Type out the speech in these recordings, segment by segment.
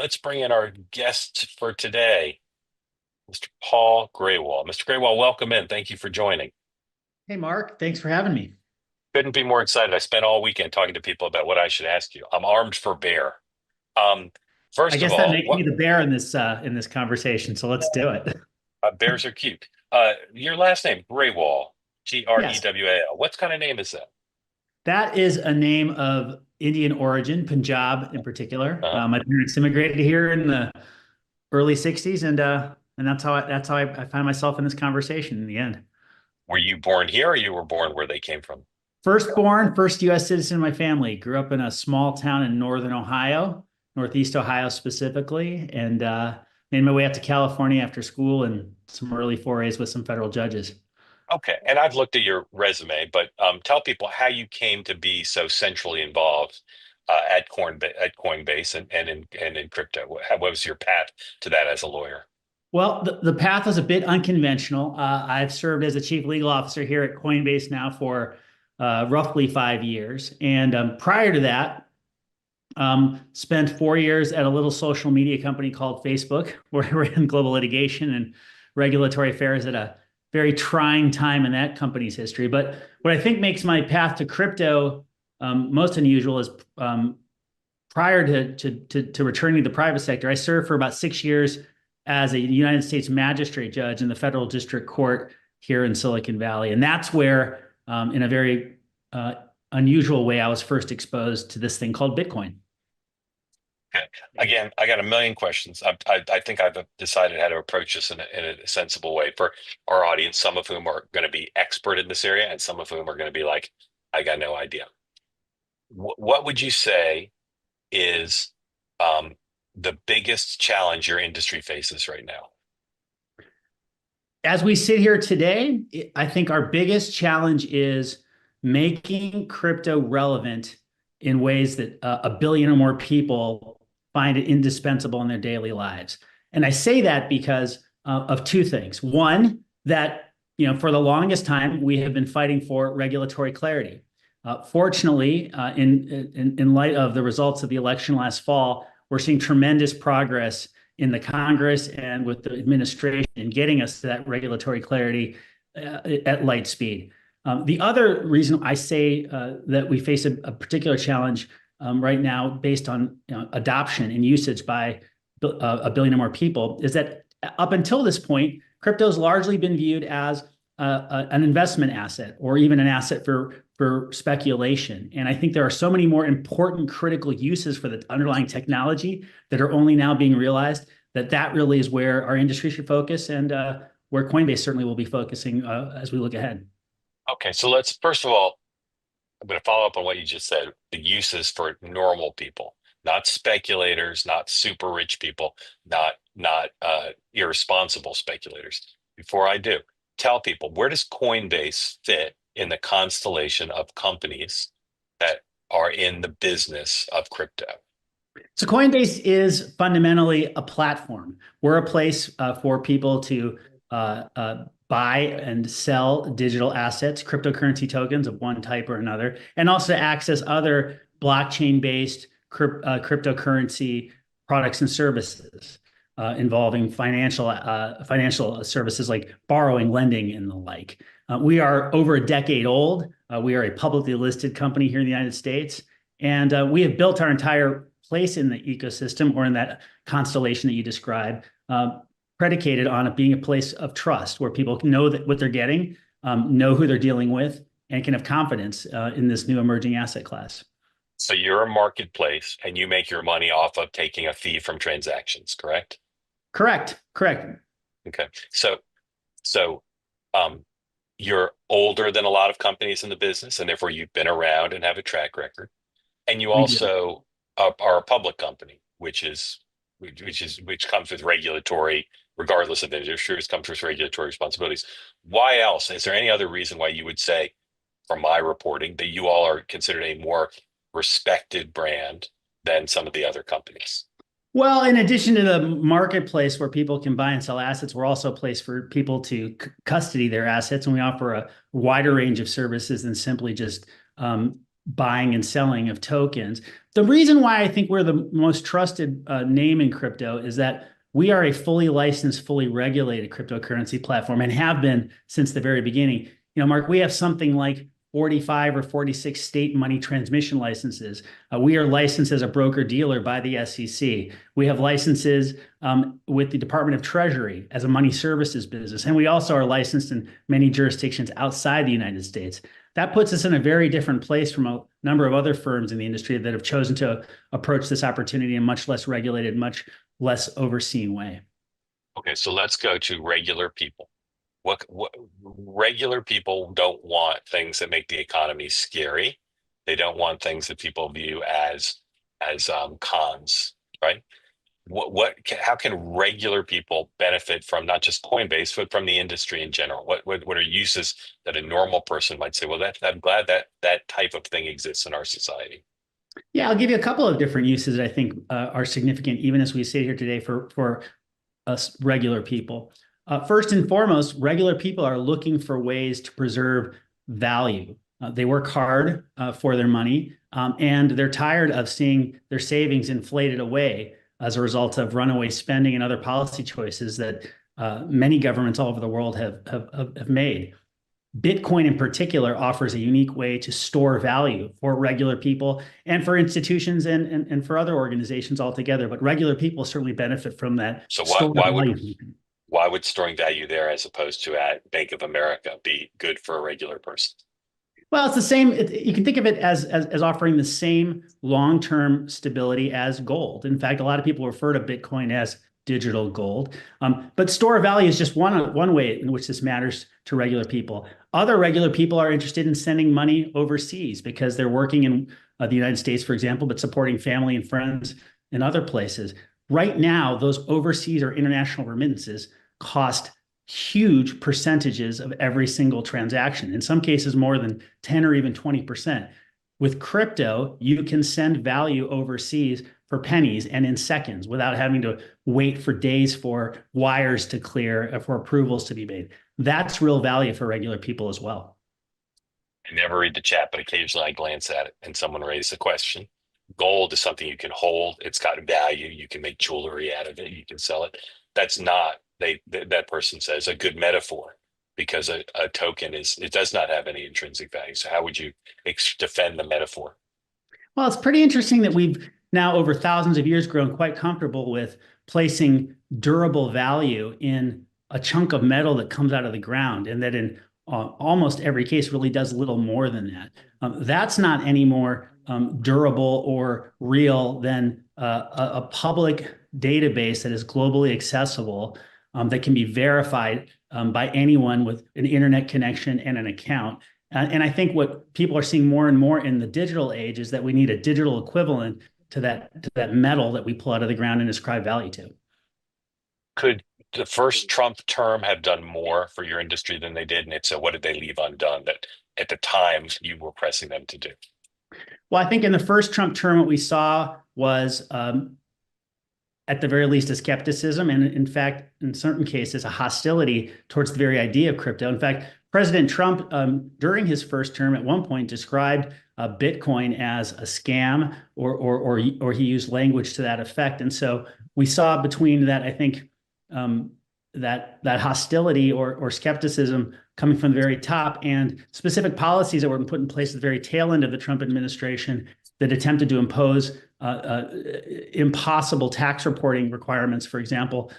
let's bring in our guest for today, Mr. Paul Grewal. Mr. Grewal, welcome in. Thank you for joining. Hey, Mark, thanks for having me. Couldn't be more excited. I spent all weekend talking to people about what I should ask you. I'm armed for bear. Um, I First of guess that all, makes me what the bear in this conversation, so let's do it. bears are cute. Your last name, Grewal, Yes, Grewal. What kind of name is that? that is a name of Indian origin, Punjab in particular. Uh, My parents immigrated here in the early '60s, and that's how I found myself in this conversation in the end. were you born here or you were born where they came from? Firstborn, first U.S. citizen in my family. Grew up in a small town in northern Ohio, Northeast Ohio specifically, and made my way out to California after school and some early forays with some federal judges. Okay, and I've looked at your resume, but tell people how you came to be so centrally involved at Coinbase and in crypto. What was your path to that as a lawyer? Well, the path was a bit unconventional. I've served as a chief legal officer here at Coinbase now for roughly 5 years. And prior to that, spent 4 years at a little social media company called Facebook, where I ran global litigation and regulatory affairs at a very trying time in that company's history. But what I think makes my path to crypto most unusual is prior to returning to the private sector, I served for about 6 years as a United States magistrate judge in the federal district court here in Silicon Valley. And that's where, in a very unusual way, I was first exposed to this thing called Bitcoin. Okay. Again, I got a million questions. I think I've decided how to approach this in a sensible way for our audience, some of whom are going to be expert in this area and some of whom are going to be like, I got no idea. What would you say is um, the biggest challenge your industry faces right now? As we sit here today, I think our biggest challenge is making crypto relevant in ways that a billion or more people find it indispensable in their daily lives. And I say that because of two things. One, that for the longest time we have been fighting for regulatory clarity. Fortunately, in light of the results of the election last fall, we're seeing tremendous progress in the Congress and with the administration in getting us to that regulatory clarity at light speed. The other reason I say that we face a particular challenge right now, based on adoption and usage by a billion or more people, is that up until this point, crypto has largely been viewed as an investment asset or even an asset for speculation. And I think there are so many more important critical uses for the underlying technology that are only now being realized that really is where our industry should focus, and where Coinbase certainly will be focusing as we look ahead. Okay, so let's first of all, I'm going to follow up on what you just said. The uses for normal people, not speculators, not super rich people, not irresponsible speculators. Before I do, tell people, where does Coinbase fit in the constellation of companies that are in the business of crypto? So Coinbase is fundamentally a platform. We're a place for people to buy and sell digital assets, cryptocurrency tokens of one type or another, and also access other blockchain-based cryptocurrency products and services involving financial services like borrowing, lending, and the like. We are over a decade old. We are a publicly listed company here in the United States, and we have built our entire place in the ecosystem, or in that constellation that you described, predicated on it being a place of trust where people know that what they're getting, know who they're dealing with, and can have confidence in this new emerging asset class. So you're a marketplace and you make your money off of taking a fee from transactions, correct? Correct. Correct. Okay. So um, you're older than a lot of companies in the business, and therefore you've been around and have a track record. And you We do. also are a public company, which comes with regulatory, regardless of industries, comes with regulatory responsibilities. Why else? Is there any other reason why you would say, from my reporting, that you all are considered a more respected brand than some of the other companies? Well, in addition to the marketplace where people can buy and sell assets, we're also a place for people to custody their assets, and we offer a wider range of services than simply just buying and selling of tokens. The reason why I think we're the most trusted name in crypto is that we are a fully licensed, fully regulated cryptocurrency platform and have been since the very beginning. Mark, we have something like 45 or 46 state money transmission licenses. We are licensed as a broker dealer by the SEC. We have licenses with the Department of Treasury as a money services business. And we also are licensed in many jurisdictions outside the United States. That puts us in a very different place from a number of other firms in the industry that have chosen to approach this opportunity in a much less regulated, much less overseen way. Okay, so let's go to regular people. What regular people don't want things that make the economy scary. They don't want things that people view as cons, right? How can regular people benefit from not just Coinbase, but from the industry in general? What are uses that a normal person might say, well, I'm glad that that type of thing exists in our society. Yeah, I'll give you a couple of different uses that I think are significant, even as we sit here today for us regular people. First and foremost, regular people are looking for ways to preserve value. They work hard for their money, and they're tired of seeing their savings inflated away as a result of runaway spending and other policy choices that many governments all over the world have made. Bitcoin in particular offers a unique way to store value for regular people and for institutions and for other organizations altogether. But regular people certainly benefit from that So stored value. why would storing value there as opposed to at Bank of America be good for a regular person? Well, it's the same. You can think of it as offering the same long-term stability as gold. In fact, a lot of people refer to Bitcoin as digital gold. But store of value is just one way in which this matters to regular people. Other regular people are interested in sending money overseas because they're working in the United States, for example, but supporting family and friends in other places. Right now, those overseas or international remittances cost huge percentages of every single transaction, in some cases more than 10 or even 20%. With crypto, you can send value overseas for pennies and in seconds without having to wait for days for wires to clear, for approvals to be made. That's real value for regular people as well. I never read the chat, but occasionally I glance at it and someone raised a question. Gold is something you can hold. It's got value. You can make jewelry out of it. You can sell it. That's not that person says a good metaphor because a token it does not have any intrinsic value. So how would you defend the metaphor? Well, it's pretty interesting that we've now over thousands of years grown quite comfortable with placing durable value in a chunk of metal that comes out of the ground, and that in almost every case really does little more than that. That's not any more durable or real than a public database that is globally accessible, that can be verified by anyone with an internet connection and an account. And I think what people are seeing more and more in the digital age is that we need a digital equivalent to that metal that we pull out of the ground and ascribe value to. Could the first Trump term have done more for your industry than they did? And if so, what did they leave undone that at the time you were pressing them to do? Well, I think in the first Trump term, what we saw was, at the very least, a skepticism, and in fact, in certain cases, a hostility towards the very idea of crypto. In fact, President Trump, during his first term, at one point described Bitcoin as a scam, or he used language to that effect. And so we saw between that, I think, that hostility or skepticism coming from the very top, and specific policies that were put in place at the very tail end of the Trump administration that attempted to impose impossible tax reporting requirements, for example.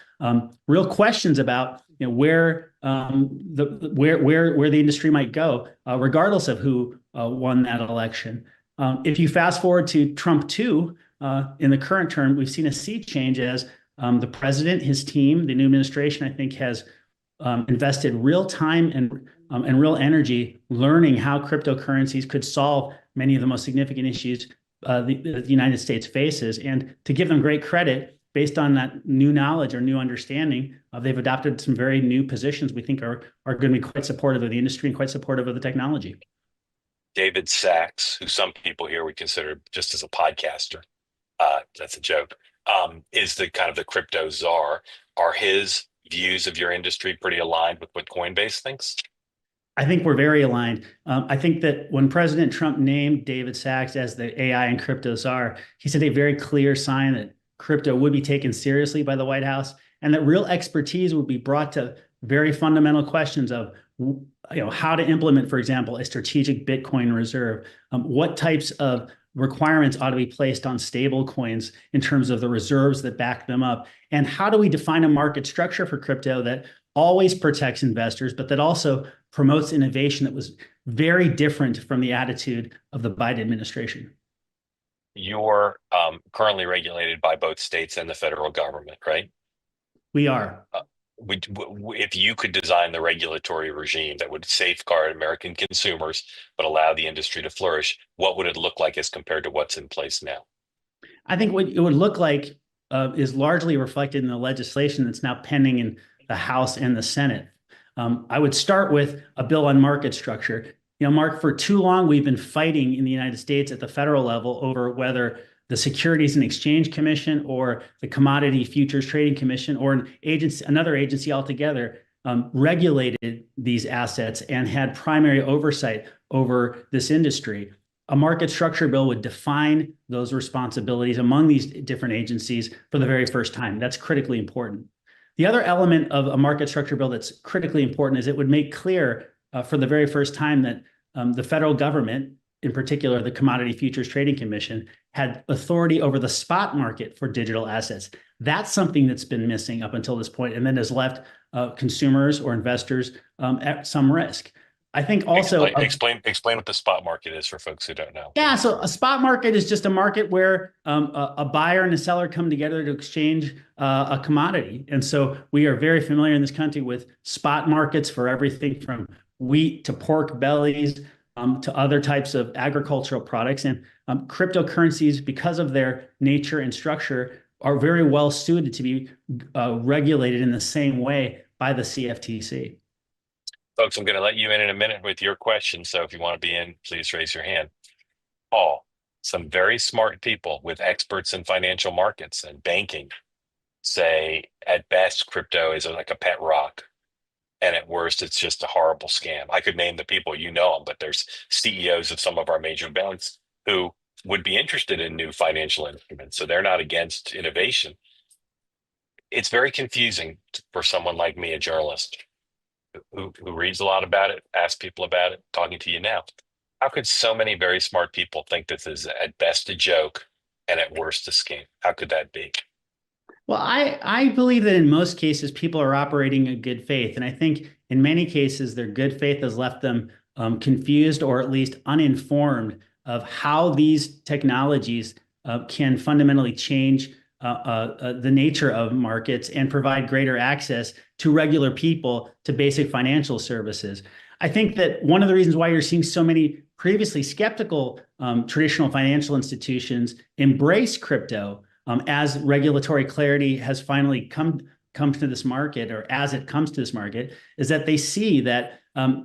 Real questions about where the industry might go, regardless of who won that election. If you fast forward to Trump 2, in the current term, we've seen a sea change as the president, his team, the new administration, I think, has invested real time and real energy learning how cryptocurrencies could solve many of the most significant issues the United States faces. And to give them great credit, based on that new knowledge or new understanding, they've adopted some very new positions we think are going to be quite supportive of the industry and quite supportive of the technology. David Sachs, who some people here would consider just as a podcaster, that's a joke, is the kind of the crypto czar. Are his views of your industry pretty aligned with what Coinbase thinks? I think we're very aligned. I think that when President Trump named David Sachs as the AI and crypto czar, he said a very clear sign that crypto would be taken seriously by the White House and that real expertise would be brought to very fundamental questions of how to implement, for example, a strategic Bitcoin reserve, what types of requirements ought to be placed on stable coins in terms of the reserves that back them up, and how do we define a market structure for crypto that always protects investors, but that also promotes innovation that was very different from the attitude of the Biden administration. You're currently regulated by both states and the federal government, right? We are. If you could design the regulatory regime that would safeguard American consumers but allow the industry to flourish, what would it look like as compared to what's in place now? I think what it would look like is largely reflected in the legislation that's now pending in the House and the Senate. I would start with a bill on market structure. Mark, for too long, we've been fighting in the United States at the federal level over whether the Securities and Exchange Commission or the Commodity Futures Trading Commission or another agency altogether regulated these assets and had primary oversight over this industry. A market structure bill would define those responsibilities among these different agencies for the very first time. That's critically important. The other element of a market structure bill that's critically important is it would make clear for the very first time that the federal government, in particular the Commodity Futures Trading Commission, had authority over the spot market for digital assets. That's something that's been missing up until this point, and then has left consumers or investors at some risk. I think also explain what the spot market is for folks who don't know. Yeah, so a spot market is just a market where a buyer and a seller come together to exchange a commodity. And so we are very familiar in this country with spot markets for everything from wheat to pork bellies to other types of agricultural products. And cryptocurrencies, because of their nature and structure, are very well suited to be regulated in the same way by the CFTC. Folks, I'm going to let you in a minute with your question. So if you want to be in, please raise your hand. Paul, some very smart people with experts in financial markets and banking say at best crypto is like a pet rock. And at worst, it's just a horrible scam. I could name the people, you know them, but there's CEOs of some of our major banks who would be interested in new financial instruments. So they're not against innovation. It's very confusing for someone like me, a journalist who reads a lot about it, asks people about it, talking to you now. How could so many very smart people think this is at best a joke and at worst a scam? How could that be? Well, I believe that in most cases, people are operating in good faith. And I think in many cases, their good faith has left them confused or at least uninformed of how these technologies can fundamentally change the nature of markets and provide greater access to regular people to basic financial services. I think that one of the reasons why you're seeing so many previously skeptical traditional financial institutions embrace crypto as regulatory clarity has finally come to this market, or as it comes to this market, is that they see that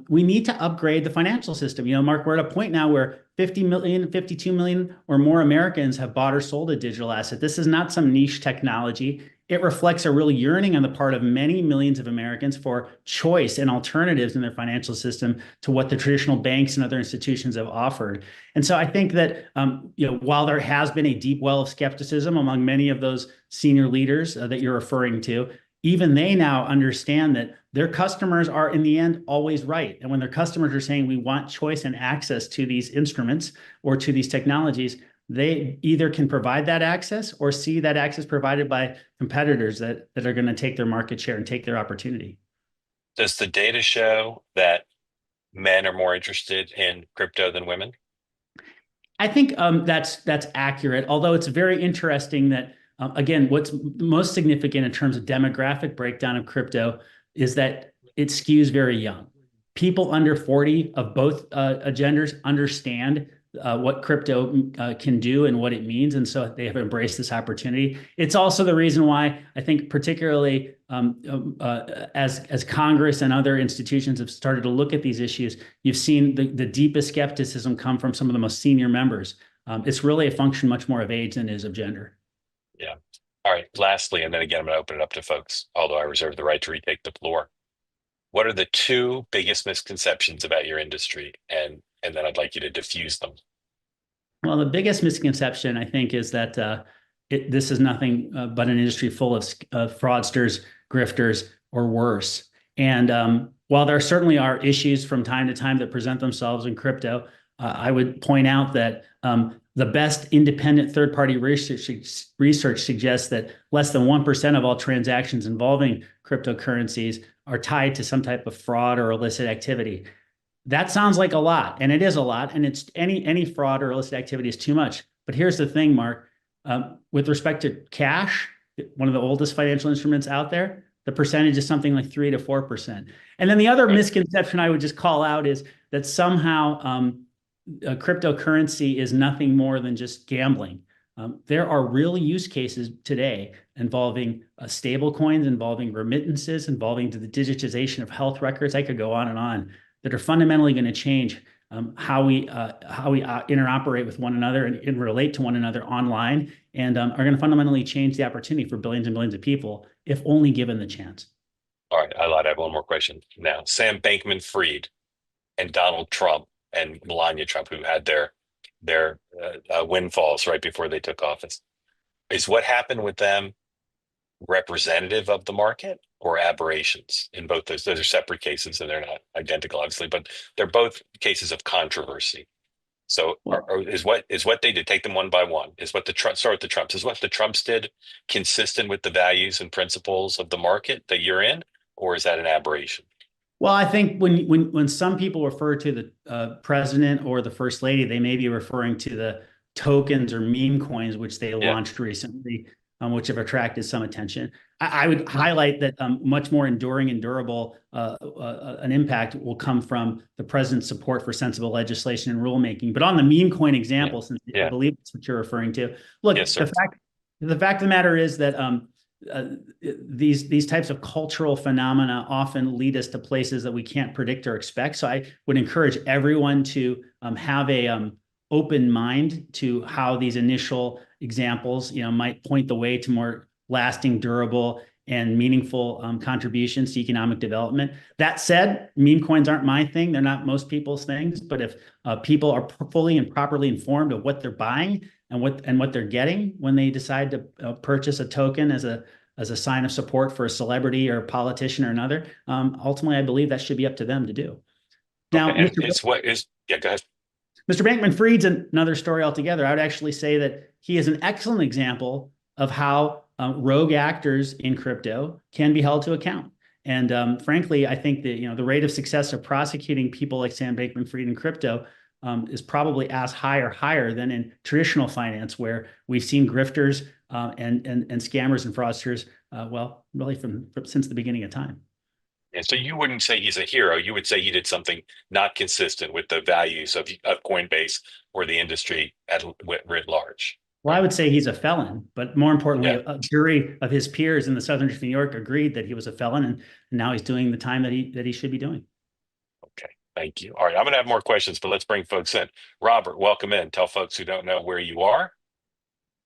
we need to upgrade the financial system. Mark, we're at a point now where 50 million, 52 million or more Americans have bought or sold a digital asset. This is not some niche technology. It reflects a real yearning on the part of many millions of Americans for choice and alternatives in their financial system to what the traditional banks and other institutions have offered. And so I think that while there has been a deep well of skepticism among many of those senior leaders that you're referring to, even they now understand that their customers are in the end always right. And when their customers are saying we want choice and access to these instruments or to these technologies, they either can provide that access or see that access provided by competitors that are going to take their market share and take their opportunity. Does the data show that men are more interested in crypto than women? I think that's accurate, although it's very interesting that, again, what's most significant in terms of demographic breakdown of crypto is that it skews very young. People under 40 of both genders understand what crypto can do and what it means. And so they have embraced this opportunity. It's also the reason why I think particularly as Congress and other institutions have started to look at these issues, you've seen the deepest skepticism come from some of the most senior members. It's really a function much more of age than it is of gender. Yeah. All right. Lastly, and then again, I'm going to open it up to folks, although I reserve the right to retake the floor. What are the two biggest misconceptions about your industry? And then I'd like you to diffuse them. Well, the biggest misconception, I think, is that this is nothing but an industry full of fraudsters, grifters, or worse. And while there certainly are issues from time to time that present themselves in crypto, I would point out that the best independent third-party research suggests that less than 1% of all transactions involving cryptocurrencies are tied to some type of fraud or illicit activity. That sounds like a lot, and it is a lot, and it's any fraud or illicit activity is too much. But here's the thing, Mark. With respect to cash, one of the oldest financial instruments out there, the percentage is something like 3 to 4%. And then the other Right. misconception I would just call out is that somehow cryptocurrency is nothing more than just gambling. There are real use cases today involving stable coins, involving remittances, involving the digitization of health records. I could go on and on that are fundamentally going to change how we interoperate with one another and relate to one another online, and are going to fundamentally change the opportunity for billions and billions of people if only given the chance. All right, I lied. I have one more question now. Sam Bankman-Fried and Donald Trump and Melania Trump, who had their windfalls right before they took office, is what happened with them representative of the market or aberrations? In both those are separate cases and they're not identical, obviously, but they're both cases of controversy. So Well, is what they did, take them one by one, is what the Trump, start with the Trumps, is what the Trumps did consistent with the values and principles of the market that you're in, or is that an aberration? Well, I think when some people refer to the president or the first lady, they may be referring to the tokens or meme coins which they Yeah. launched recently, which have attracted some attention. I would highlight that much more enduring and durable an impact will come from the president's support for sensible legislation and rulemaking. But on the meme coin Yeah. example, since I Yeah. believe that's what you're referring to, Yes, look, sir. the fact of the matter is that uh, these types of cultural phenomena often lead us to places that we can't predict or expect. So I would encourage everyone to have a open mind to how these initial examples, might point the way to more lasting, durable, and meaningful contributions to economic development. That said, meme coins aren't my thing; they're not most people's things. But if people are fully and properly informed of what they're buying and what they're getting when they decide to purchase a token as a sign of support for a celebrity or a politician or another, ultimately, I believe that should be up to them to do. Okay. Now, And it's what is, yeah, go ahead. Mr. Bankman-Fried's another story altogether. I would actually say that he is an excellent example of how rogue actors in crypto can be held to account. And frankly, I think that the rate of success of prosecuting people like Sam Bankman-Fried in crypto is probably as high or higher than in traditional finance, where we've seen grifters and scammers and fraudsters, well, really from since the beginning of time. And so you wouldn't say he's a hero. You would say he did something not consistent with the values of Coinbase or the industry writ large, Well, I right? would say he's a felon, but more importantly, Yeah. a jury of his peers in the Southern District of New York agreed that he was a felon, and now he's doing the time that he should be doing. Okay. Thank you. All right. I'm going to have more questions, but let's bring folks in. Robert, welcome in. Tell folks who don't know where you are,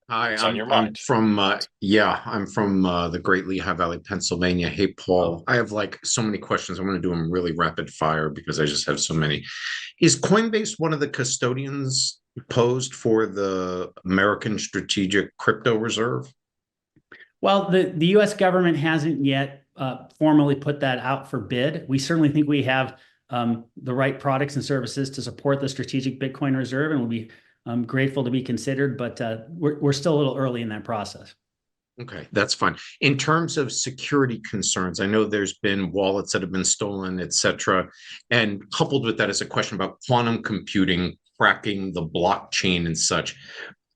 Hi, what's on I'm your I'm mind. from I'm from the Great Lehigh Valley, Pennsylvania. Hey, Oh, Paul, I have like so many questions. I'm going to do them really rapid fire because I just have so many. Is Coinbase one of the custodians posed for the American Strategic Crypto Reserve? Well, the U.S. government hasn't yet formally put that out for bid. We certainly think we have the right products and services to support the strategic Bitcoin reserve, and we'll be grateful to be considered. But we're still a little early in that process. Okay, that's fine. In terms of security concerns, I know there's been wallets that have been stolen, et cetera. And coupled with that is a question about quantum computing, cracking the blockchain and such.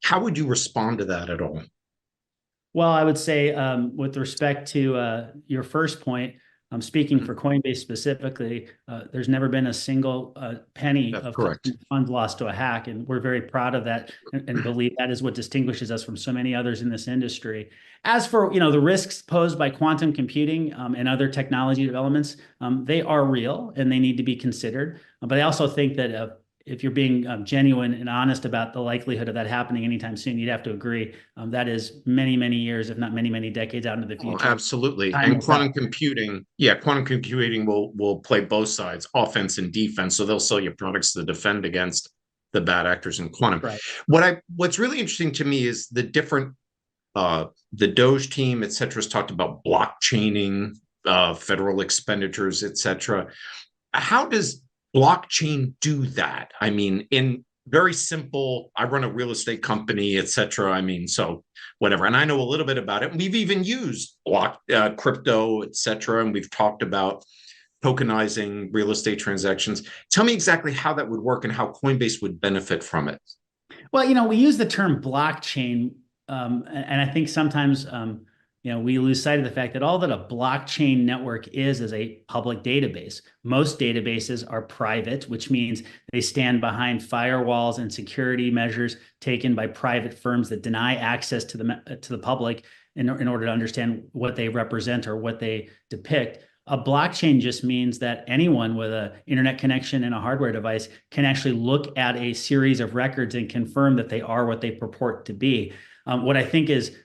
How would you respond to that at all? Well, I would say with respect to your first point, speaking for Coinbase specifically, there's never been a single penny That's of correct. customer funds lost to a hack, and we're very proud of that and believe that is what distinguishes us from so many others in this industry. As for the risks posed by quantum computing and other technology developments, they are real and they need to be considered. But I also think that if you're being genuine and honest about the likelihood of that happening anytime soon, you'd have to agree that is many, many years, if not many, many decades out into the Oh, future. absolutely. Time And will tell. quantum computing will play both sides, offense and defense. So they'll sell you products to defend against the bad actors in quantum. Right. What's really interesting to me is the different the Doge team, et cetera, has talked about blockchaining, federal expenditures, et cetera. How does blockchain do that? I mean, in very simple, I run a real estate company, et cetera. I mean, so whatever. And I know a little bit about it. We've even used crypto, et cetera. And we've talked about tokenizing real estate transactions. Tell me exactly how that would work and how Coinbase would benefit from it. Well, we use the term blockchain, and I think sometimes we lose sight of the fact that all that a blockchain network is a public database. Most databases are private, which means they stand behind firewalls and security measures taken by private firms that deny access to the public in order to understand what they represent or what they depict. A blockchain just means that anyone with an internet connection and a hardware device can actually look at a series of records and confirm that they are what they purport to be. What I think is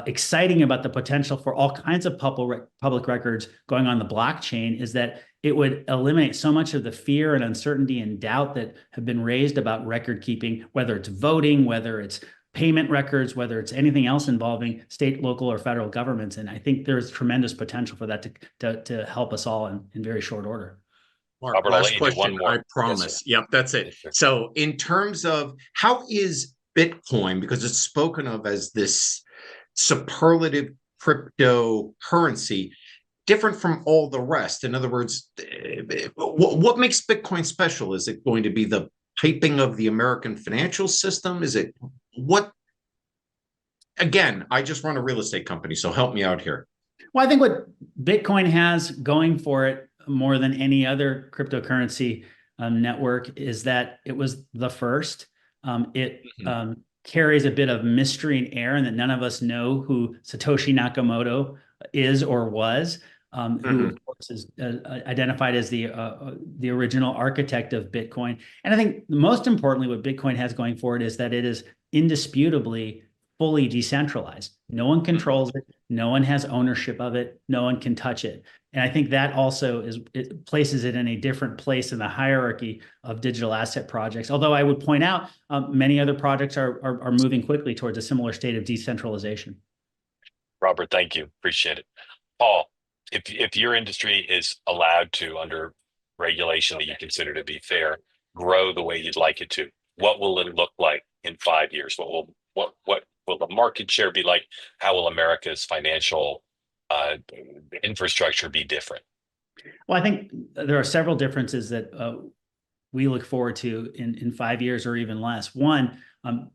exciting about the potential for all kinds of public records going on the blockchain is that it would eliminate so much of the fear and uncertainty and doubt that have been raised about record keeping, whether it's voting, whether it's payment records, whether it's anything else involving state, local, or federal governments. And I think there's tremendous potential for that to help us all in very short order. Mark, Robert, I'll let last you do one question, more. I promise. Yes, Yep, that's it. yes, sir. So in terms of how is Bitcoin, because it's spoken of as this superlative cryptocurrency, different from all the rest? In other words, what makes Bitcoin special? Is it going to be the piping of the American financial system? Is it what? Again, I just run a real estate company, so help me out here. Well, I think what Bitcoin has going for it more than any other cryptocurrency network is that it was the first. It carries a bit of mystery and air, and that none of us know who Satoshi Nakamoto is or was, who of course is identified as the original architect of Bitcoin. And I think most importantly, what Bitcoin has going for it is that it is indisputably fully decentralized. No one controls it. No one has ownership of it. No one can touch it. And I think that also it places it in a different place in the hierarchy of digital asset projects. Although I would point out many other projects are moving quickly towards a similar state of decentralization. Robert, thank you. Appreciate it. Paul, if your industry is allowed to, under regulation that you consider to be fair, grow the way you'd like it to, what will it look like in 5 years? What will the market share be like? How will America's financial infrastructure be different? Well, I think there are several differences that we look forward to in 5 years or even less. One,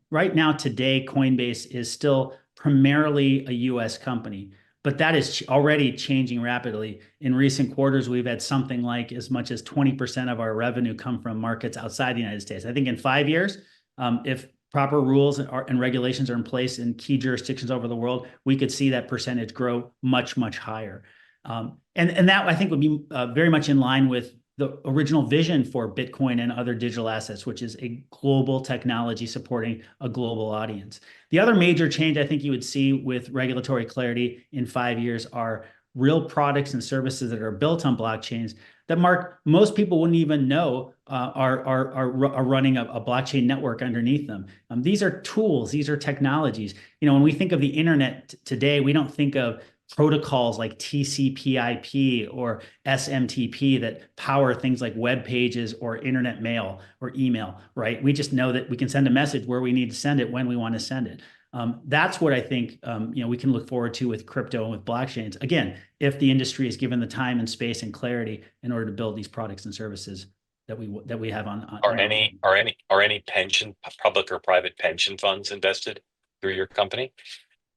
right now, today, Coinbase is still primarily a US company, but that is already changing rapidly. In recent quarters, we've had something like as much as 20% of our revenue come from markets outside the United States. I think in 5 years, if proper rules and regulations are in place in key jurisdictions over the world, we could see that percentage grow much, much higher. And that I think would be very much in line with the original vision for Bitcoin and other digital assets, which is a global technology supporting a global audience. The other major change I think you would see with regulatory clarity in 5 years are real products and services that are built on blockchains that, Mark, most people wouldn't even know are running a blockchain network underneath them. These are tools, these are technologies. When we think of the internet today, we don't think of protocols like TCP/IP or SMTP that power things like web pages or internet mail or email, right? We just know that we can send a message where we need to send it when we want to send it. That's what I think we can look forward to with crypto and with blockchains. Again, if the industry is given the time and space and clarity in order to build these products and services that we have on. Are any pension, public or private pension funds invested through your company?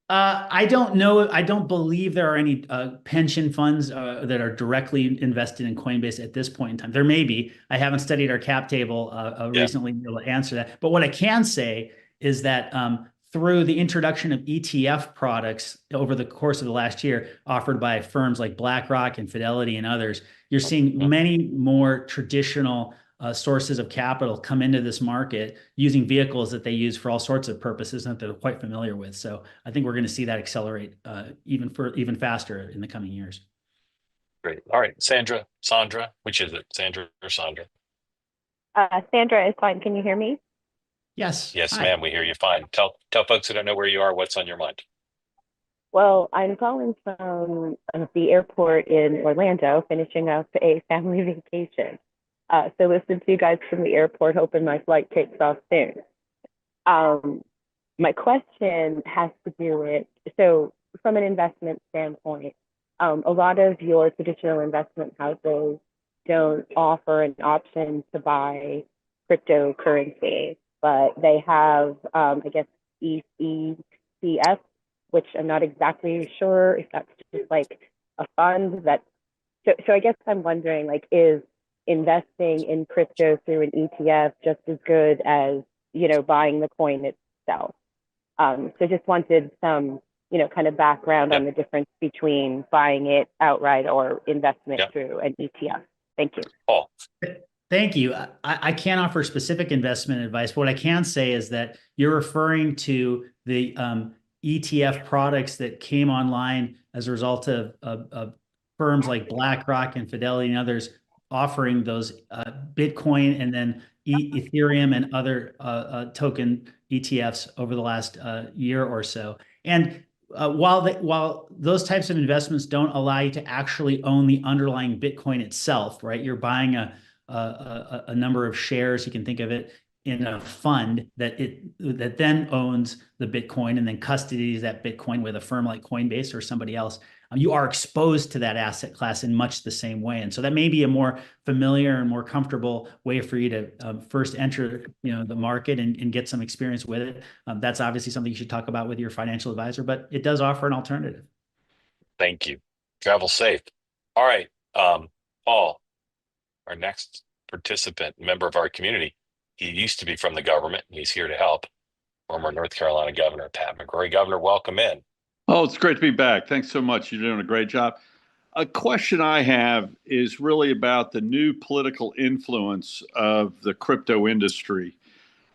I don't know. I don't believe there are any pension funds that are directly invested in Coinbase at this point in time. There may be. I haven't studied our cap table recently to be able to answer that. But what I can say is that through the introduction of ETF products over the course of the last year, offered by firms like BlackRock and Fidelity and others, you're seeing many more traditional sources of capital come into this market using vehicles that they use for all sorts of purposes that they're quite familiar with. So I think we're going to see that accelerate even faster in the coming years. Great. All right, Sandra, which is it, Sandra or Sandra? Sandra is fine. Can you hear me? Yes. Yes, Hi. ma'am. We hear you fine. Tell folks who don't know where you are what's on your mind. Well, I'm calling from the airport in Orlando, finishing up a family vacation. So listen to you guys from the airport, hoping my flight takes off soon. Um, my question has to do with, so from an investment standpoint, a lot of your traditional investment houses don't offer an option to buy cryptocurrency, but they have, I guess, ECF, which I'm not exactly sure if that's just like a fund that. So I guess I'm wondering, like, is investing in crypto through an ETF just as good as buying the coin itself? So just wanted some kind of background on Yep. the difference between buying it outright or investment Yep. through an ETF. Thank you. Paul. Thank you. I can't offer specific investment advice, but what I can say is that you're referring to the ETF products that came online as a result of firms like BlackRock and Fidelity and others offering those Bitcoin and then Ethereum and other token ETFs over the last year or so. And while those types of investments don't allow you to actually own the underlying Bitcoin itself, right? You're buying a number of shares. You can think of it in a fund that then owns the Bitcoin and then custodies that Bitcoin with a firm like Coinbase or somebody else. You are exposed to that asset class in much the same way, and so that may be a more familiar and more comfortable way for you to first enter, the market and get some experience with it. That's obviously something you should talk about with your financial advisor, but it does offer an alternative. Thank you. Travel safe. All right, Paul, our next participant, member of our community. He used to be from the government, and he's here to help. Former North Carolina Governor Pat McCrory. Governor, welcome in. Oh, it's great to be back. Thanks so much. You're doing a great job. A question I have is really about the new political influence of the crypto industry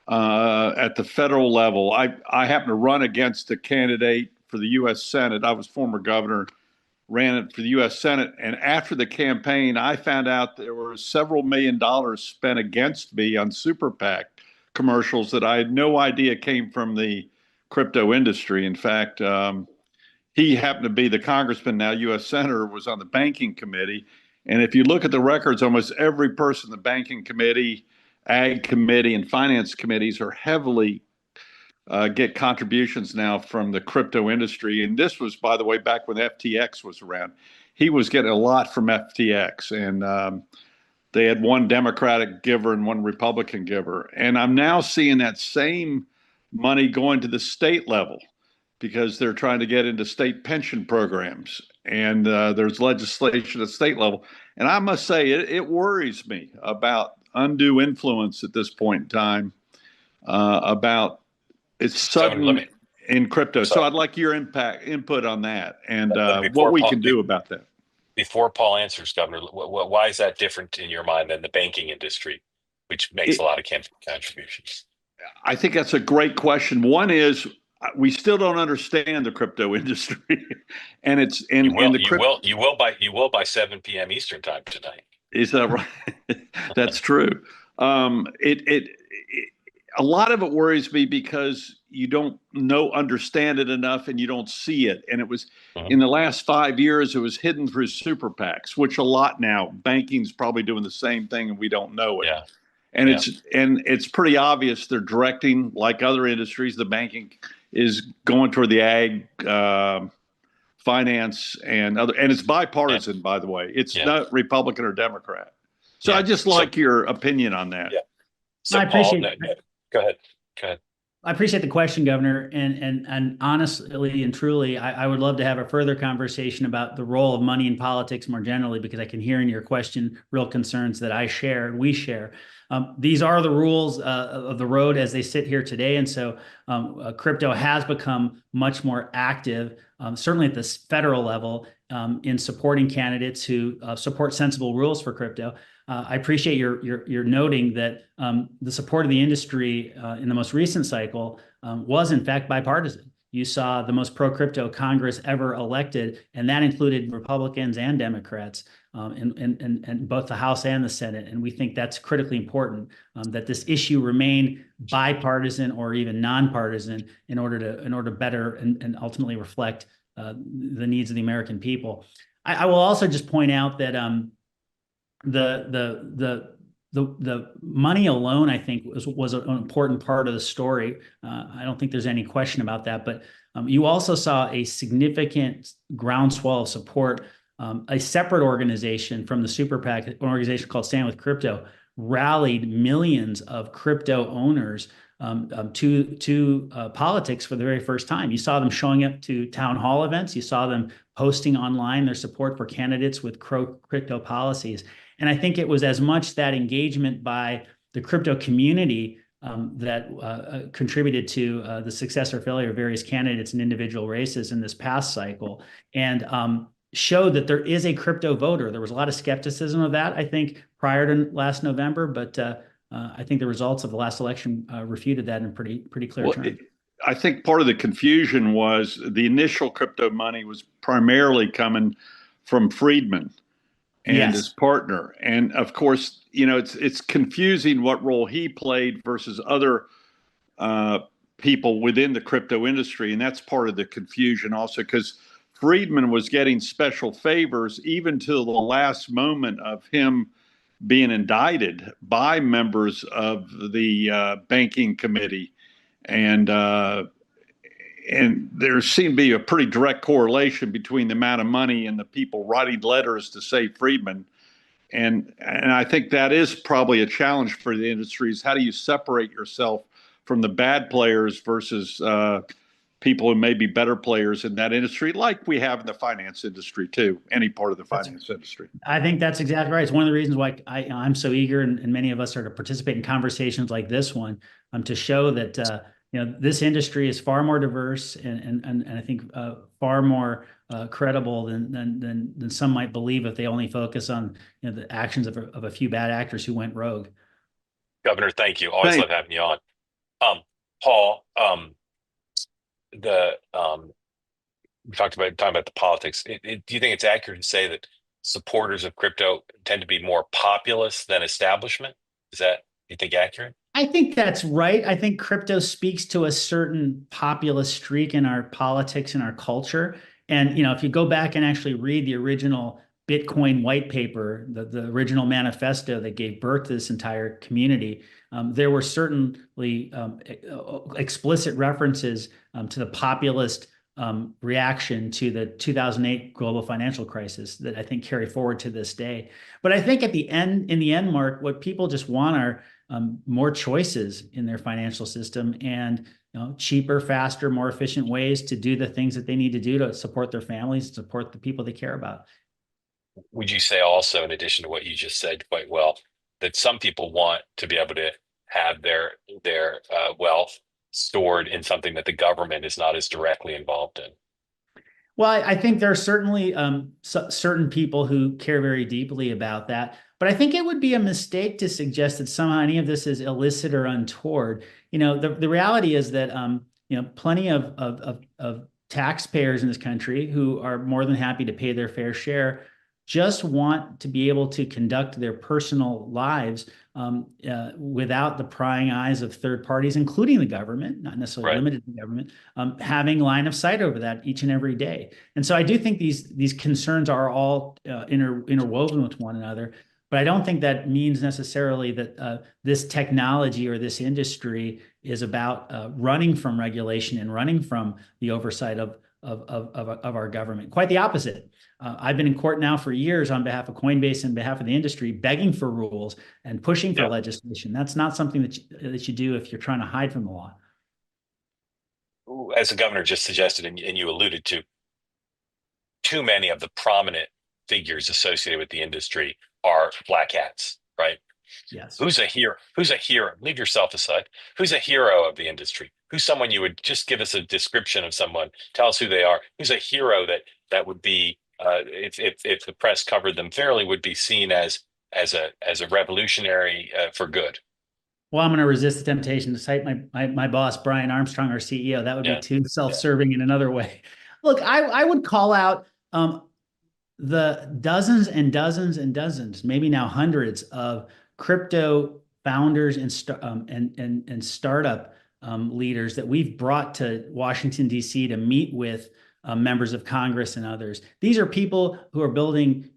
at the federal level. I happen to run against a candidate for the U.S. Senate. I was former governor, ran it for the U.S. Senate. And after the campaign, I found out there were several $1 million spent against me on Super PAC commercials that I had no idea came from the crypto industry. In fact, he happened to be the congressman, now U.S. Senator, was on the banking committee. And if you look at the records, almost every person in the banking committee, ag committee, and finance committees are heavily get contributions now from the crypto industry. And this was, by the way, back when FTX was around. He was getting a lot from FTX. And they had one Democratic giver and one Republican giver. And I'm now seeing that same money going to the state level, because they're trying to get into state pension programs, and there's legislation at state level. And I must say, it worries me about undue influence at this point in time, about it's sudden in crypto. So I'd like your input on that, and what we can do about that. Before Paul answers, Governor, why is that different in your mind than the banking industry, which makes a lot of contributions? I think that's a great question. One is, we still don't understand the crypto industry, and it's you will by 7 p.m. Eastern time tonight. Is that right? That's true. A lot of it worries me because you don't understand it enough, and you don't see it. And it was in the last 5 years, it was hidden through super PACs, which a lot now. Banking's probably doing the same thing, and we don't know it. Yeah. And it's pretty obvious they're directing, like other industries. The banking is going toward the ag, finance, and it's bipartisan, by the way. It's not Republican or Democrat. So I just like your opinion on that. Yeah. So I appreciate Go ahead. I appreciate the question, Governor, and honestly and truly, I would love to have a further conversation about the role of money in politics more generally, because I can hear in your question real concerns that I share and we share. These are the rules of the road as they sit here today. And so crypto has become much more active, certainly at the federal level, in supporting candidates who support sensible rules for crypto. I appreciate your noting that the support of the industry in the most recent cycle was in fact bipartisan. You saw the most pro-crypto Congress ever elected, and that included Republicans and Democrats in both the House and the Senate. And we think that's critically important, that this issue remain bipartisan or even nonpartisan in order to better and ultimately reflect the needs of the American people. I will also just point out that the money alone, I think, was an important part of the story. I don't think there's any question about that. But you also saw a significant groundswell of support. A separate organization from the Super PAC, an organization called Stand with Crypto, rallied millions of crypto owners to politics for the very first time. You saw them showing up to town hall events. You saw them posting online their support for candidates with crypto policies. And I think it was as much that engagement by the crypto community that contributed to the success or failure of various candidates in individual races in this past cycle, and showed that there is a crypto voter. There was a lot of skepticism of that, I think, prior to last November, but I think the results of the last election refuted that in pretty clear terms. I think part of the confusion was the initial crypto money was primarily coming from Friedman and his partner. And of course, it's confusing what role he played versus other people within the crypto industry. And that's part of the confusion also, because Friedman was getting special favors even till the last moment of him being indicted by members of the banking committee. And there seemed to be a pretty direct correlation between the amount of money and the people writing letters to save Friedman. And I think that is probably a challenge for the industry, is how do you separate yourself from the bad players versus people who may be better players in that industry, like we have in the finance industry too, any part of the finance industry. I think that's exactly right. It's one of the reasons why I'm so eager, and many of us are, to participate in conversations like this one, to show that this industry is far more diverse and I think far more credible than some might believe if they only focus on the actions of a few bad actors who went rogue. Governor, thank you. Always love having you on. Paul, we talking about the politics. Do you think it's accurate to say that supporters of crypto tend to be more populist than establishment? Is that, you think, accurate? I think that's right. I think crypto speaks to a certain populist streak in our politics and our culture. And if you go back and actually read the original Bitcoin white paper, the original manifesto that gave birth to this entire community, there were certainly explicit references to the populist reaction to the 2008 global financial crisis that I think carry forward to this day. But I think in the end, Mark, what people just want are more choices in their financial system, and cheaper, faster, more efficient ways to do the things that they need to do to support their families, support the people they care about. Would you say also, in addition to what you just said quite well, that some people want to be able to have their wealth stored in something that the government is not as directly involved in? Well, I think there are certainly certain people who care very deeply about that. But I think it would be a mistake to suggest that somehow any of this is illicit or untoward. The reality is that plenty of taxpayers in this country who are more than happy to pay their fair share just want to be able to conduct their personal lives without the prying eyes of third parties, including the government, not necessarily limited to the government, having line of sight over that each and every day. And so I do think these concerns are all interwoven with one another. But I don't think that means necessarily that this technology or this industry is about running from regulation and running from the oversight of our government. Quite the opposite. I've been in court now for years on behalf of Coinbase and behalf of the industry, begging for rules and pushing for legislation. That's not something that you do if you're trying to hide from the law. As the governor just suggested, and you alluded to, too many of the prominent figures associated with the industry are black hats, right? Yes. Who's a hero? Who's a hero? Leave yourself aside. Who's a hero of the industry? Who's someone you would just give us a description of someone? Tell us who they are. Who's a hero that would be if the press covered them fairly would be seen as a revolutionary for good. Well, I'm going to resist the temptation to cite my boss, Brian Armstrong, our CEO. That would be Yeah, too yeah. self-serving in another way. Look, I would call out the dozens and dozens and dozens, maybe now hundreds of crypto founders and startup leaders that we've brought to Washington, D.C. to meet with members of Congress and others. These are people who are building,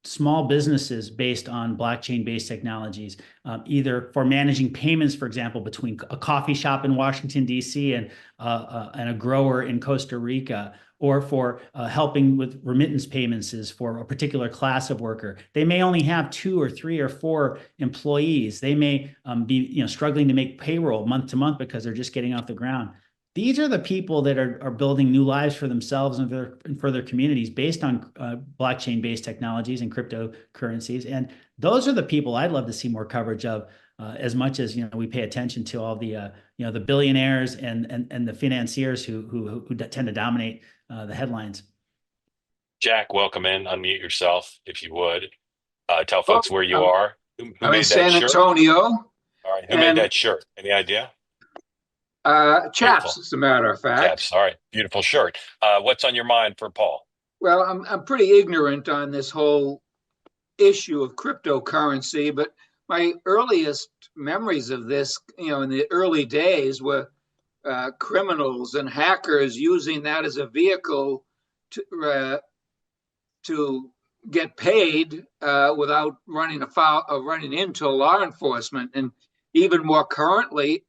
small businesses based on blockchain-based technologies, either for managing payments, for example, between a coffee shop in Washington, D.C. And a grower in Costa Rica, or for helping with remittance payments for a particular class of worker. They may only have 2 or 3 or 4 employees. They may be struggling to make payroll month to month because they're just getting off the ground. These are the people that are building new lives for themselves and for their communities based on blockchain-based technologies and cryptocurrencies. And those are the people I'd love to see more coverage of, as much as we pay attention to all the billionaires and the financiers who tend to dominate the headlines. Jack, welcome in. Unmute yourself if you would. Tell Well, folks where you I'm, are. Who I'm in made that San shirt? Antonio, All right. Who made and that shirt? Any idea? Chaps, Beautiful. as a matter of fact. Chaps. All right. Beautiful shirt. What's on your mind for Paul? Well, I'm pretty ignorant on this whole issue of cryptocurrency, but my earliest memories of this, in the early days, were criminals and hackers using that as a vehicle to get paid without running into law enforcement, and even more currently.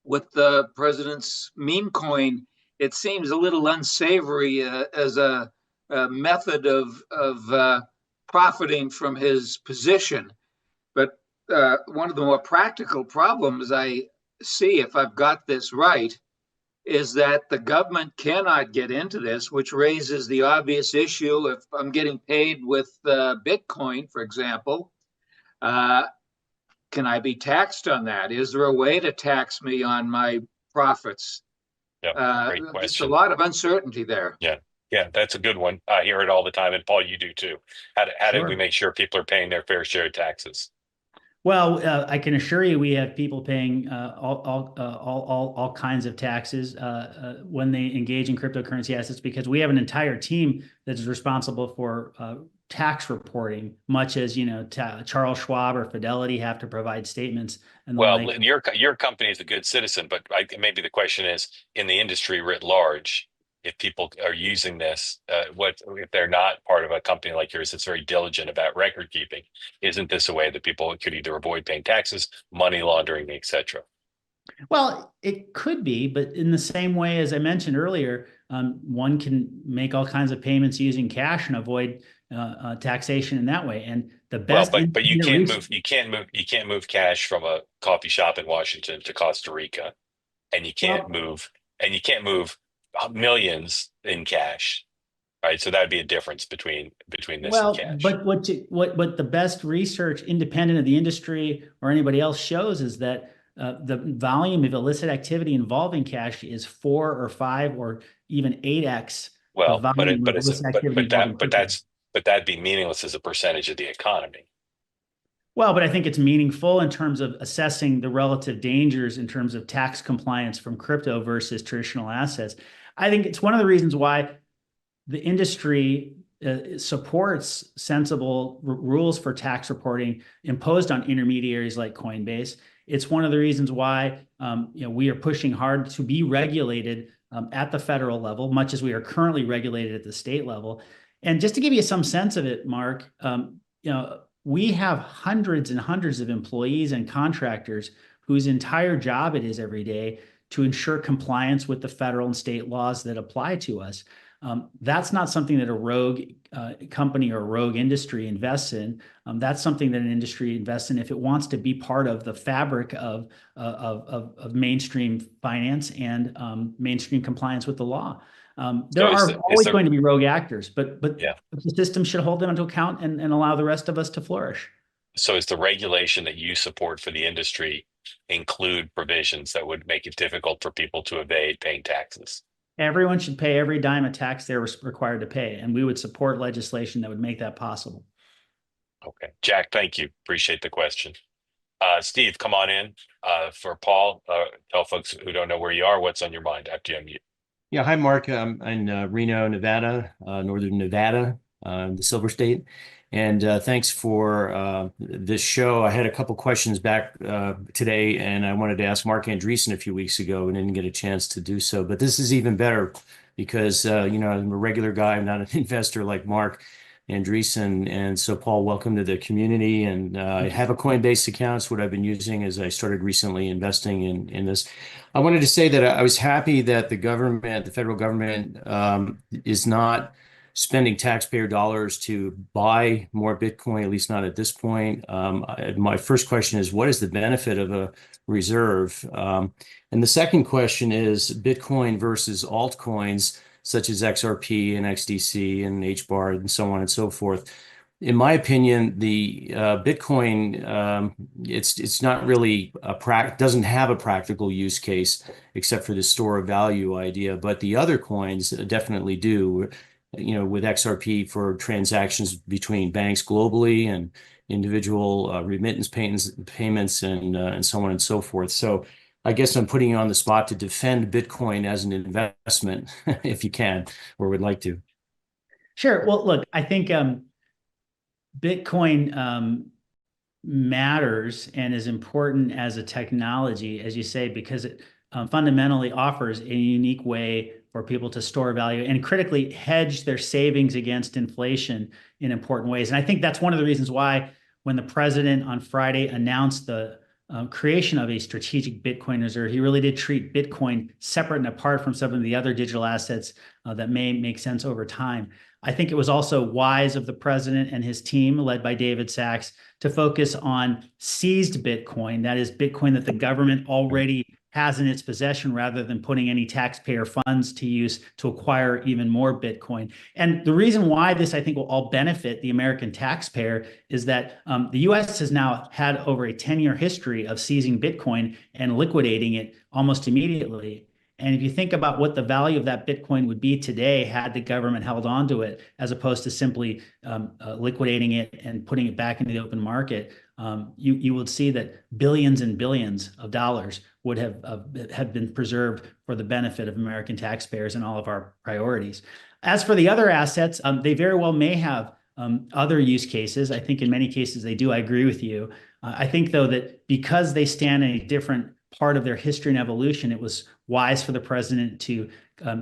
With the president's meme coin, it seems a little unsavory as a method of profiting from his position. But one of the more practical problems I see, if I've got this right, is that the government cannot get into this, which raises the obvious issue. If I'm getting paid with Bitcoin, for example, can I be taxed on that? Is there a way to tax me on my profits? Yeah, great Just a question. lot of uncertainty there. Yeah, yeah, that's a good one. I hear it all the time, and Paul, you do too. How do we Sure. make sure people are paying their fair share of taxes? Well, I can assure you, we have people paying all kinds of taxes when they engage in cryptocurrency assets, because we have an entire team that is responsible for tax reporting, much as Charles Schwab or Fidelity have to provide statements and the Well, like. your company is a good citizen, but maybe the question is in the industry writ large, if people are using this, what if they're not part of a company like yours that's very diligent about record keeping? Isn't this a way that people could either avoid paying taxes, money laundering, etc.? Well, it could be, but in the same way as I mentioned earlier, one can make all kinds of payments using cash and avoid taxation in that way. And the Well, best but you independent can't research. move you can't move cash from a coffee shop in Washington to Costa Rica, and Well, you can't move millions in cash, right? So that'd be a difference between this and cash. but what the best research, independent of the industry or anybody else, shows is that the volume of illicit activity involving cash is 4 or 5 or even 8x the Well, volume of illicit activity involving crypto. but that'd be meaningless as a percentage of the economy. Well, but I think it's meaningful in terms of assessing the relative dangers in terms of tax compliance from crypto versus traditional assets. I think it's one of the reasons why the industry supports sensible rules for tax reporting imposed on intermediaries like Coinbase. It's one of the reasons why we are pushing hard to be regulated at the federal level, much as we are currently regulated at the state level. And just to give you some sense of it, Mark, we have hundreds and hundreds of employees and contractors whose entire job it is every day to ensure compliance with the federal and state laws that apply to us. That's not something that a rogue company or a rogue industry invests in. That's something that an industry invests in if it wants to be part of the fabric of mainstream finance and mainstream compliance with the law. There are always going to be rogue actors, but Yeah. the system should hold them into account and allow the rest of us to flourish. So is the regulation that you support for the industry include provisions that would make it difficult for people to evade paying taxes? Everyone should pay every dime of tax they're required to pay, and we would support legislation that would make that possible. Okay. Jack, thank you. Appreciate the question. Steve, come on in. For Paul, tell folks who don't know where you are, what's on your mind after you unmute. Yeah, hi, Mark. I'm in Reno, Nevada, northern Nevada, the Silver State. And thanks for this show. I had a couple questions back today, and I wanted to ask Mark Andreessen a few weeks ago and didn't get a chance to do so. But this is even better because, I'm a regular guy. I'm not an investor like Mark Andreessen. And so, Paul, welcome to the community. And I have a Coinbase account. It's what I've been using as I started recently investing in this. I wanted to say that I was happy that the federal government, is not spending taxpayer dollars to buy more Bitcoin, at least not at this point. My first question is, what is the benefit of a reserve? And the second question is Bitcoin versus altcoins, such as XRP and XDC and HBAR and so on and so forth. In my opinion, the Bitcoin, it's not really doesn't have a practical use case except for the store of value idea, but the other coins definitely do. With XRP for transactions between banks globally and individual remittance payments and so on and so forth. So I guess I'm putting you on the spot to defend Bitcoin as an investment, if you can, or would like to. Sure. Well, look, I think Bitcoin matters and is important as a technology, as you say, because it fundamentally offers a unique way for people to store value and critically hedge their savings against inflation in important ways. And I think that's one of the reasons why when the president on Friday announced the creation of a strategic Bitcoin reserve, he really did treat Bitcoin separate and apart from some of the other digital assets that may make sense over time. I think it was also wise of the president and his team, led by David Sachs, to focus on seized Bitcoin, that is Bitcoin that the government already has in its possession, rather than putting any taxpayer funds to use to acquire even more Bitcoin. And the reason why this, I think, will all benefit the American taxpayer is that the US has now had over a 10-year history of seizing Bitcoin and liquidating it almost immediately. And if you think about what the value of that Bitcoin would be today had the government held on to it, as opposed to simply liquidating it and putting it back into the open market, you would see that billions and billions of dollars would have been preserved for the benefit of American taxpayers and all of our priorities. As for the other assets, they very well may have other use cases. I think in many cases they do. I agree with you. I think, though, that because they stand in a different part of their history and evolution, it was wise for the president to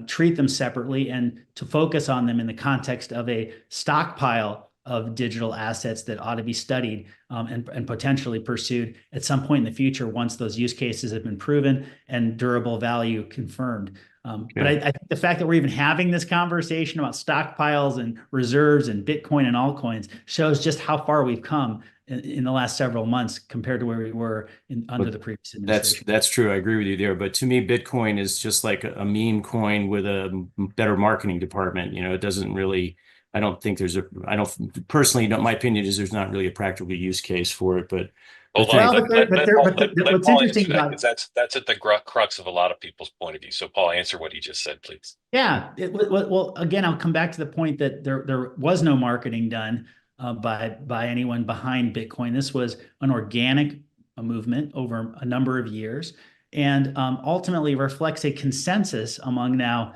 treat them separately and to focus on them in the context of a stockpile of digital assets that ought to be studied and potentially pursued at some point in the future once those use cases have been proven and durable value confirmed. But I think the fact that we're even having this conversation about stockpiles and reserves and Bitcoin and altcoins shows just how far we've come in the last several months compared to where we were under the previous administration. That's true. I agree with you there. But to me, Bitcoin is just like a meme coin with a better marketing department. It doesn't really. I don't think my opinion is there's not really a practical use case for it. But What's interesting about that's at the crux of a lot of people's point of view. So, Paul, answer what he just said, please. Yeah. Well, again, I'll come back to the point that there was no marketing done by anyone behind Bitcoin. This was an organic movement over a number of years, and ultimately reflects a consensus among now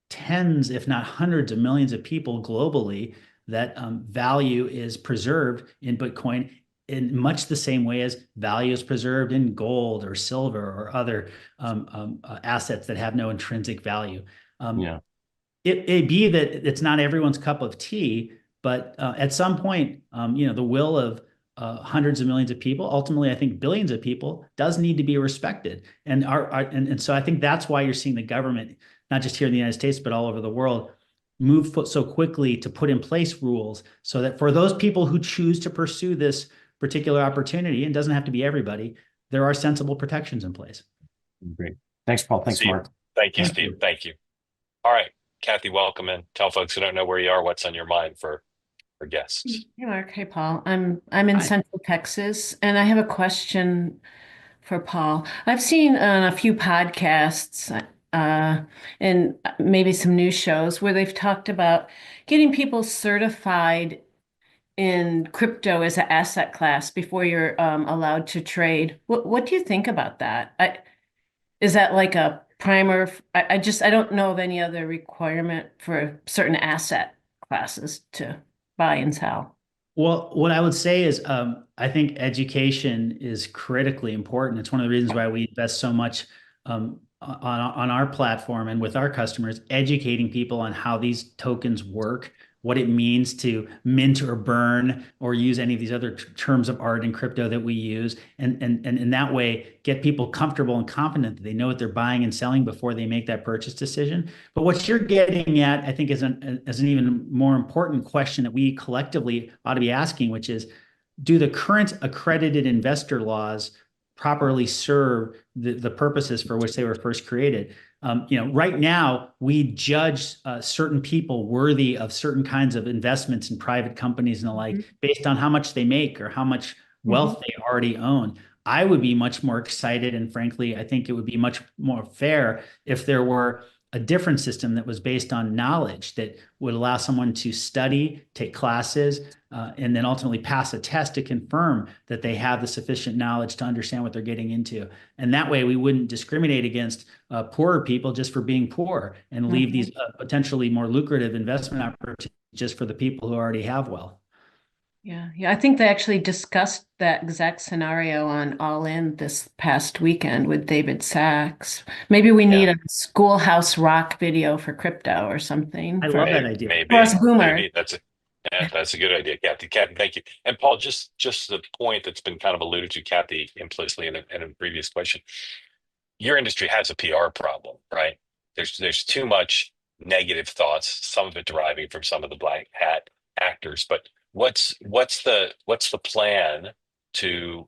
tens, if not hundreds of millions of people globally that value is preserved in Bitcoin in much the same way as value is preserved in gold or silver or other assets that have no intrinsic value. It may be that it's not everyone's cup of tea, but at some point, the will of hundreds of millions of people, ultimately, I think billions of people, does need to be respected. And so I think that's why you're seeing the government, not just here in the United States, but all over the world, move so quickly to put in place rules so that for those people who choose to pursue this particular opportunity, and doesn't have to be everybody, there are sensible protections in place. Great. Thanks, Paul. Thanks, Mark. Thank you, Steve. Thank you. All right, Kathy, welcome in. Tell folks who don't know where you are, what's on your mind for our guests. Hey Mark, hey Paul. I'm in Hi. Central Texas, and I have a question for Paul. I've seen on a few podcasts and maybe some news shows where they've talked about getting people certified in crypto as an asset class before you're allowed to trade. What do you think about that? Is that like a primer? I don't know of any other requirement for certain asset classes to buy and sell. Well, what I would say is, I think education is critically important. It's one of the reasons why we invest so much on our platform and with our customers, educating people on how these tokens work, what it means to mint or burn or use any of these other terms of art in crypto that we use, and in that way get people comfortable and confident that they know what they're buying and selling before they make that purchase decision. But what you're getting at, I think, is an even more important question that we collectively ought to be asking, which is, do the current accredited investor laws properly serve the purposes for which they were first created? Right now we judge certain people worthy of certain kinds of investments in private companies and the like based on how much they make or how much wealth they already own. I would be much more excited, and frankly, I think it would be much more fair if there were a different system that was based on knowledge that would allow someone to study, take classes, and then ultimately pass a test to confirm that they have the sufficient knowledge to understand what they're getting into. And that way we wouldn't discriminate against poorer people just for being poor and leave these potentially more lucrative investment opportunities just for the people who already have wealth. Yeah. I think they actually discussed that exact scenario on All In this past weekend with David Sachs. Maybe we need a Schoolhouse Rock video for crypto or something. I love that idea. Maybe. For us boomers. Maybe. That's a good idea, Kathy. Kathy, thank you. And Paul, just the point that's been kind of alluded to, Kathy, implicitly in a previous question. Your industry has a PR problem, right? There's too much negative thoughts, some of it deriving from some of the black hat actors. But what's the plan to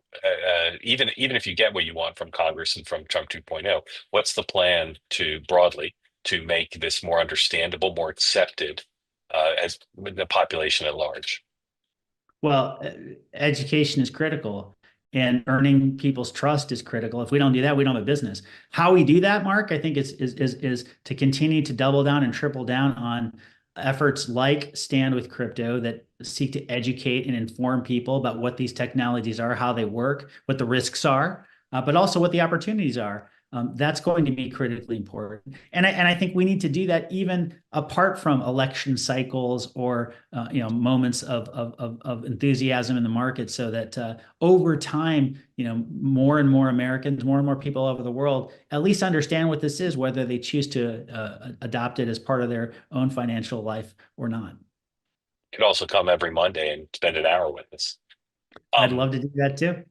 even if you get what you want from Congress and from Trump 2.0, what's the plan to broadly to make this more understandable, more accepted as the population at large? Well, education is critical, and earning people's trust is critical. If we don't do that, we don't have a business. How we do that, Mark, I think is to continue to double down and triple down on efforts like Stand with Crypto that seek to educate and inform people about what these technologies are, how they work, what the risks are, but also what the opportunities are. That's going to be critically important. And I think we need to do that even apart from election cycles or moments of enthusiasm in the market, so that over time, more and more Americans, more and more people all over the world at least understand what this is, whether they choose to adopt it as part of their own financial life or not. You could also come every Monday and spend an hour with us. I'd love to do that too.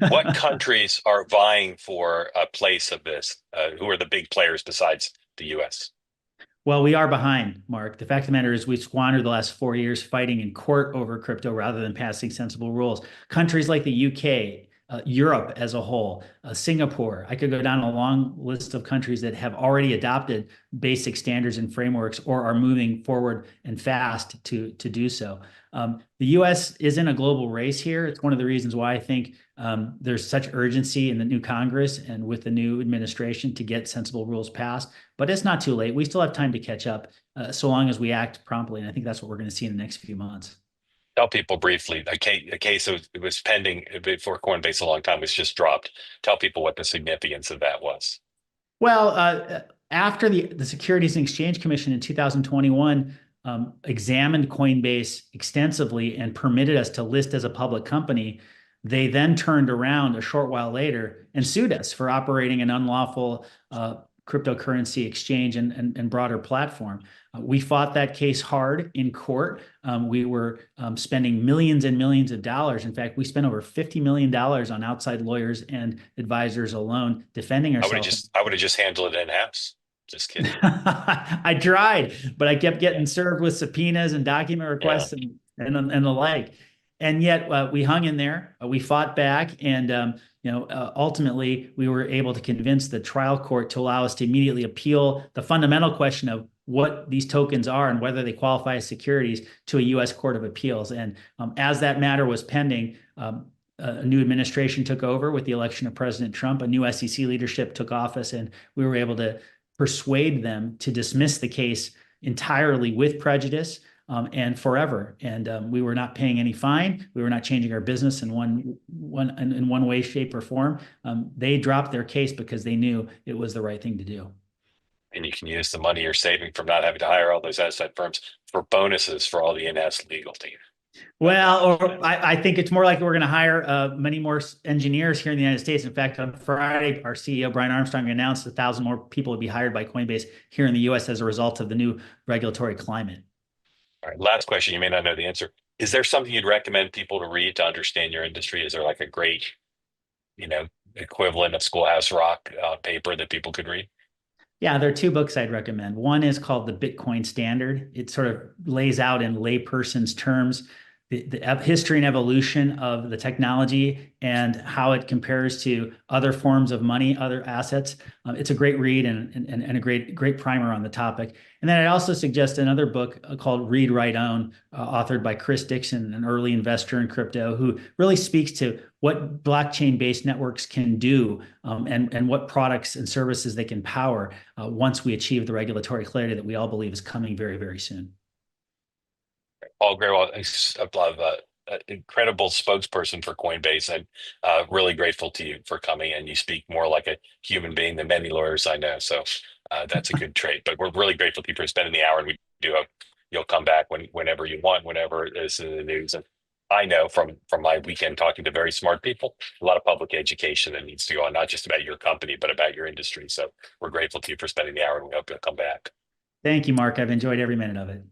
What countries are vying for a place of this? Who are the big players besides the U.S.? Well, we are behind, Mark. The fact of the matter is we squandered the last 4 years fighting in court over crypto rather than passing sensible rules. Countries like the UK, Europe as a whole, Singapore. I could go down a long list of countries that have already adopted basic standards and frameworks or are moving forward and fast to do so. The U.S. is in a global race here. It's one of the reasons why I think there's such urgency in the new Congress and with the new administration to get sensible rules passed. But it's not too late. We still have time to catch up so long as we act promptly. And I think that's what we're going to see in the next few months. Tell people briefly, a case it was pending before Coinbase a long time, was just dropped. Tell people what the significance of that was. Well, after the Securities and Exchange Commission in 2021 examined Coinbase extensively and permitted us to list as a public company, they then turned around a short while later and sued us for operating an unlawful cryptocurrency exchange and broader platform. We fought that case hard in court. We were spending millions and millions of dollars. In fact, we spent over $50 million on outside lawyers and advisors alone defending ourselves. I would have just handled it in-house. Just kidding. I tried, but I kept getting served with subpoenas and document requests and the like. And yet we hung in there. We fought back, and ultimately we were able to convince the trial court to allow us to immediately appeal the fundamental question of what these tokens are and whether they qualify as securities to a U.S. Court of Appeals. And as that matter was pending, a new administration took over with the election of President Trump. A new SEC leadership took office, and we were able to persuade them to dismiss the case entirely with prejudice and forever. And we were not paying any fine. We were not changing our business in one way, shape, or form. They dropped their case because they knew it was the right thing to do. And you can use the money you're saving from not having to hire all those outside firms for bonuses for all the in-house legal team. Well, or I think it's more like we're going to hire many more engineers here in the United States. In fact, on Friday, our CEO, Brian Armstrong, announced 1,000 more people would be hired by Coinbase here in the U.S. as a result of the new regulatory climate. All right, last question. You may not know the answer. Is there something you'd recommend people to read to understand your industry? Is there like a great, equivalent of Schoolhouse Rock paper that people could read? Yeah, there are two books I'd recommend. One is called The Bitcoin Standard. It sort of lays out in layperson's terms the history and evolution of the technology and how it compares to other forms of money, other assets. It's a great read and a great primer on the topic. And then I also suggest another book called Read, Write, Own, authored by Chris Dixon, an early investor in crypto, who really speaks to what blockchain-based networks can do and what products and services they can power once we achieve the regulatory clarity that we all believe is coming very, very soon. Paul Grewal, an incredible spokesperson for Coinbase. I'm really grateful to you for coming, and you speak more like a human being than many lawyers I know. So that's a good trait. But we're really grateful to you for spending the hour, and we do hope you'll come back whenever you want, whenever it is in the news. And I know from my weekend talking to very smart people, a lot of public education that needs to go on, not just about your company, but about your industry. So we're grateful to you for spending the hour, and we hope you'll come back. Thank you, Mark. I've enjoyed every minute of it.